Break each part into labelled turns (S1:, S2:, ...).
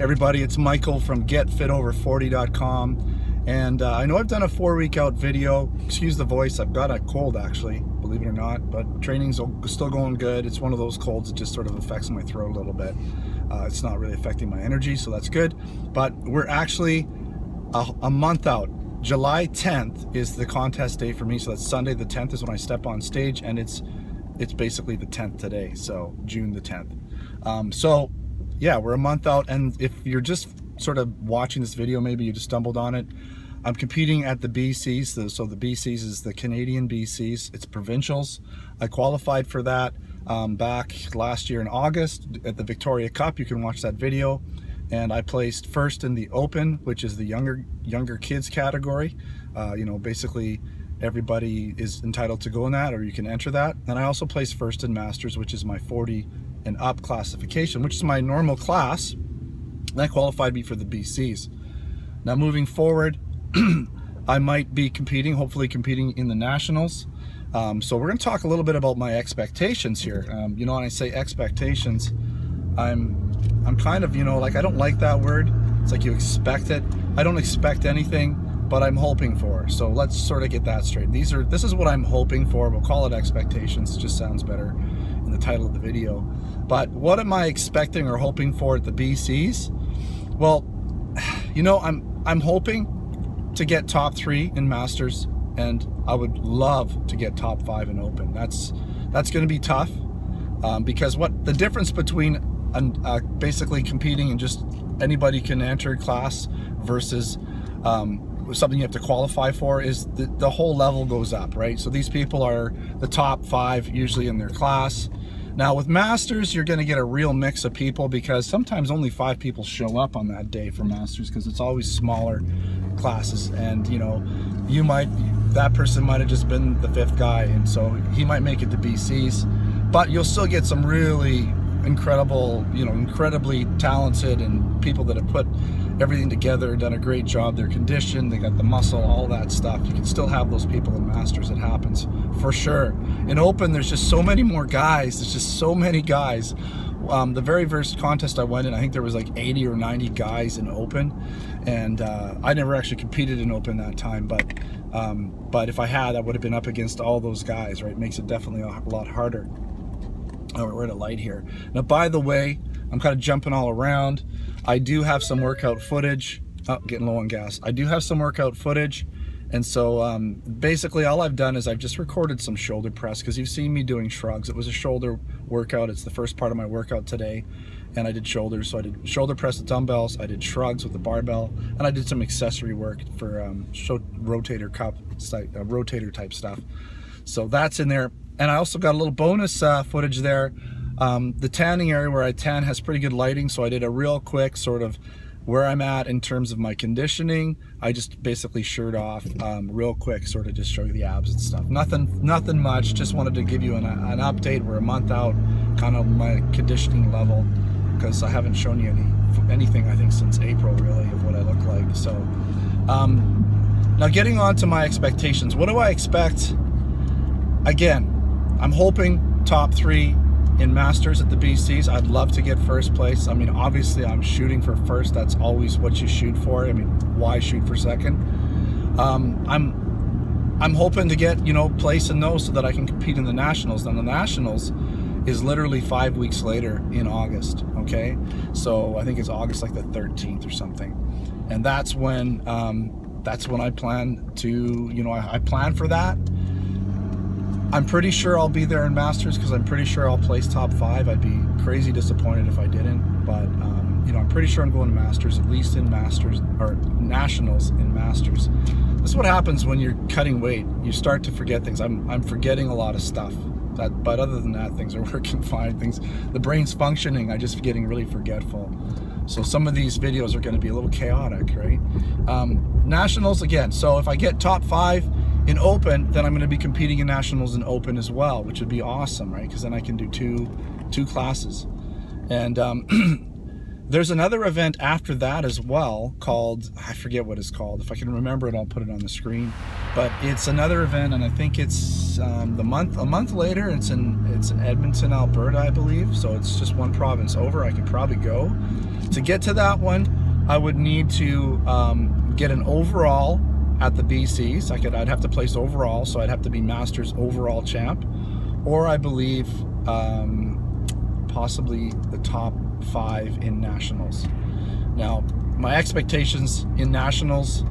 S1: Everybody, it's Michael from GetFitOver40.com, and I know I've done a 4-week out video. Excuse the voice, I've got a cold actually, believe it or not, but training's still going good. It's one of those colds that just sort of affects my throat a little bit. It's not really affecting my energy, so that's good. But we're actually a month out. July 10th is the contest day for me, so that's Sunday the 10th is when I step on stage, and it's basically the 10th today, so June the 10th. So yeah, we're a month out, and if you're just sort of watching this video, maybe you just stumbled on it, I'm competing at the BCs. So the BCs is the Canadian BCs. It's provincials. I qualified for that back last year in August at the Victoria Cup. You can watch that video. And I placed first in the Open, which is the younger kids category. You know, basically everybody is entitled to go in that, or you can enter that. And I also placed first in Masters, which is my 40 and up classification, which is my normal class. That qualified me for the BCs. Now moving forward, I might be competing, hopefully competing in the Nationals. So we're going to talk a little bit about my expectations here. You know, when I say expectations, I'm kind of, you know, like, I don't like that word. It's like you expect it. I don't expect anything, but I'm hoping for. So let's sort of get that straight. This is what I'm hoping for. We'll call it expectations. It just sounds better in the title of the video. But what am I expecting or hoping for at the BCs? Well, you know, I'm hoping to get top 3 in Masters, and I would love to get top 5 in Open. That's going to be tough, because what the difference between basically competing and just anybody can enter class versus something you have to qualify for is the whole level goes up, right? So these people are the top 5 usually in their class. Now with Masters, you're going to get a real mix of people, because sometimes only 5 people show up on that day for Masters, because it's always smaller classes, and you know, that person might have just been the 5th guy, and so he might make it to BCs, but you'll still get some really incredible, you know, incredibly talented and people that have put everything together, done a great job. They're conditioned, they got the muscle, all that stuff. You can still have those people in Masters. It happens for sure. In Open, there's just so many more guys. There's just so many guys. The very first contest I went in, I think there was like 80 or 90 guys in Open, and I never actually competed in Open that time, but if I had, I would have been up against all those guys, right? It makes it definitely a lot harder. Oh, we're at a light here. Now, by the way, I'm kind of jumping all around. I do have some workout footage. Oh, getting low on gas. I do have some workout footage. And so basically all I've done is I've just recorded some shoulder press, because you've seen me doing shrugs. It was a shoulder workout. It's the first part of my workout today. And I did shoulders. So I did shoulder press with dumbbells. I did shrugs with the barbell. And I did some accessory work for rotator type stuff. So that's in there. And I also got a little bonus footage there. The tanning area where I tan has pretty good lighting, so I did a real quick sort of where I'm at in terms of my conditioning. I just basically shirt off real quick, sort of just show you the abs and stuff. Nothing much, just wanted to give you an update. We're a month out, kind of my conditioning level, because I haven't shown you anything I think since April really of what I look like. So now getting on to my expectations. What do I expect? Again, I'm hoping top 3 in Masters at the BCs. I'd love to get first place. I mean, obviously I'm shooting for first. That's always what you shoot for. I mean, why shoot for second? I'm hoping to get, you know, place in those so that I can compete in the Nationals. And the Nationals is literally 5 weeks later in August, okay? So I think it's August like the 13th or something. And that's when I plan to, you know, I plan for that. I'm pretty sure I'll be there in Masters, because I'm pretty sure I'll place top 5. I'd be crazy disappointed if I didn't, but you know, I'm pretty sure I'm going to Masters, at least in Masters, or Nationals in Masters. This is what happens when you're cutting weight. You start to forget things. I'm forgetting a lot of stuff, but other than that, things are working fine. The brain's functioning. I'm just getting really forgetful. So some of these videos are going to be a little chaotic, right? Nationals again. So if I get top 5 in Open, then I'm going to be competing in Nationals in Open as well, which would be awesome, right? Because then I can do two classes. And There's another event after that as well called, I forget what it's called. If I can remember it, I'll put it on the screen. But it's another event, and I think it's a month later. It's in Edmonton, Alberta, I believe. So it's just one province over. I could probably go. To get to that one, I would need to get an overall at the BCs. I'd have to place overall, so I'd have to be Masters overall champ, or I believe possibly the top 5 in nationals. Now, my expectations in nationals,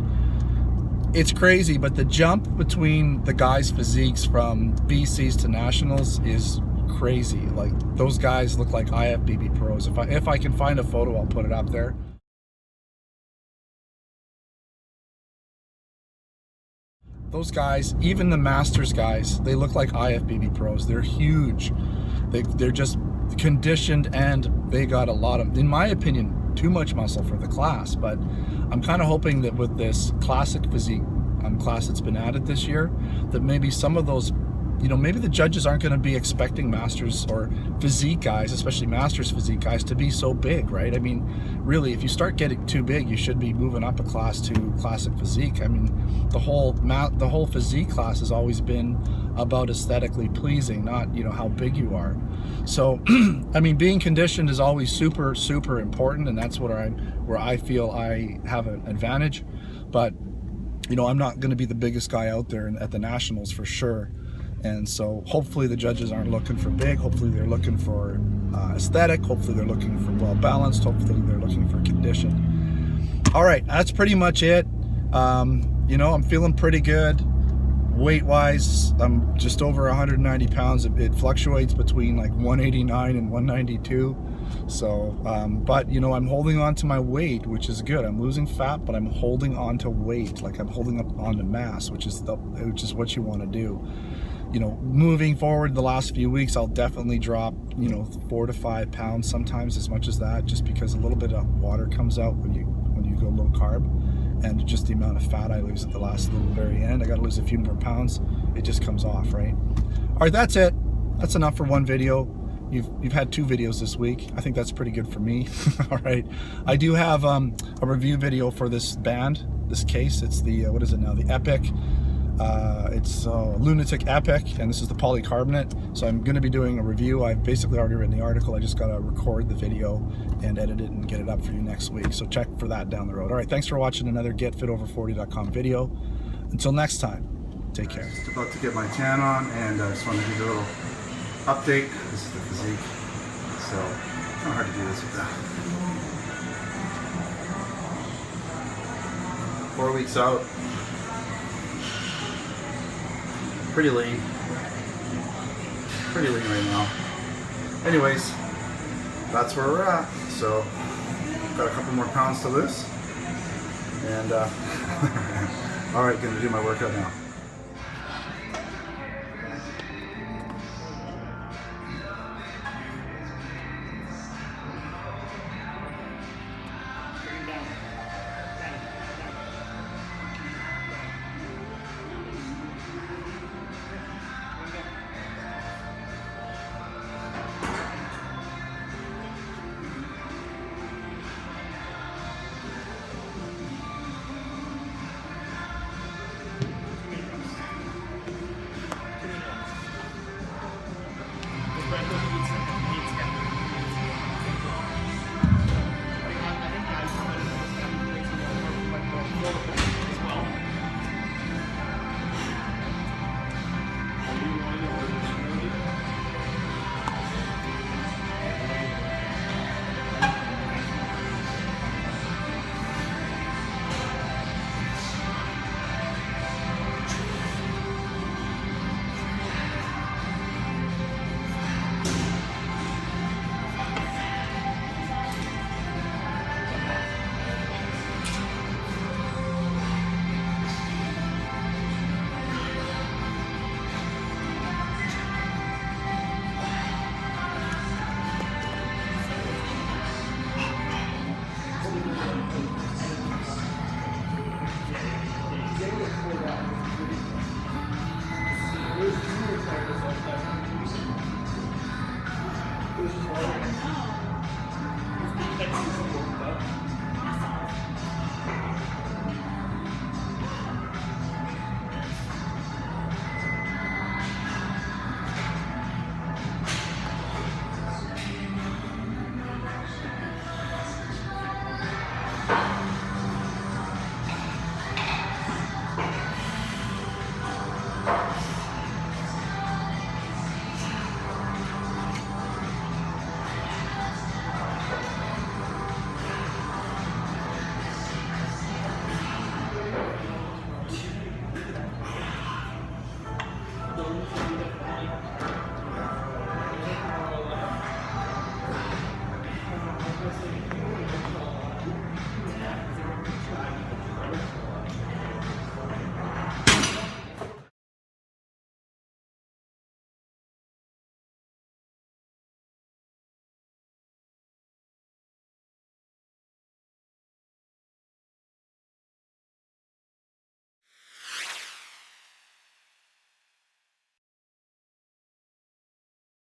S1: it's crazy, but the jump between the guys' physiques from BCs to nationals is crazy. Like, those guys look like IFBB pros. If I can find a photo, I'll put it up there. Those guys, even the Masters guys, they look like IFBB pros. They're huge. They're just conditioned, and they got a lot of, in my opinion, too much muscle for the class. But I'm kind of hoping that with this classic physique class that's been added this year, that maybe some of those, you know, maybe the judges aren't going to be expecting Masters or physique guys, especially Masters physique guys, to be so big, right? I mean, really, if you start getting too big, you should be moving up a class to classic physique. I mean, the whole physique class has always been about aesthetically pleasing, not, you know, how big you are. So, I mean, being conditioned is always super, super important, and that's where I feel I have an advantage. But, you know, I'm not going to be the biggest guy out there at the nationals for sure. And so hopefully the judges aren't looking for big. Hopefully they're looking for aesthetic. Hopefully they're looking for well balanced. Hopefully they're looking for condition. All right, that's pretty much it. You know, I'm feeling pretty good. Weight wise, I'm just over 190 pounds. It fluctuates between like 189 and 192. So, but you know, I'm holding on to my weight, which is good. I'm losing fat, but I'm holding on to weight. Like, I'm holding up on to mass, which is what you want to do. You know, moving forward the last few weeks, I'll definitely drop, you know, 4 to 5 pounds, sometimes as much as that, just because a little bit of water comes out when you go low carb, and just the amount of fat I lose at the last little very end. I got to lose a few more pounds. It just comes off, right? All right, that's it. That's enough for one video. You've had 2 videos this week. I think that's pretty good for me. All right, I do have a review video for this band, this case. It's the what is it now? The Epic. It's Lunatic Epic, and this is the polycarbonate. So I'm going to be doing a review. I've basically already written the article. I just got to record the video and edit it and get it up for you next week. So check for that down the road. All right, thanks for watching another GetFitOver40.com video. Until next time, take care. Just about to get my tan on, and I just want to give you a little update. This is the physique. So it's not hard to do this with that. 4 weeks out. Pretty lean right now. Anyways, that's where we're at. So got a couple more pounds to lose, and all right, gonna do my workout now.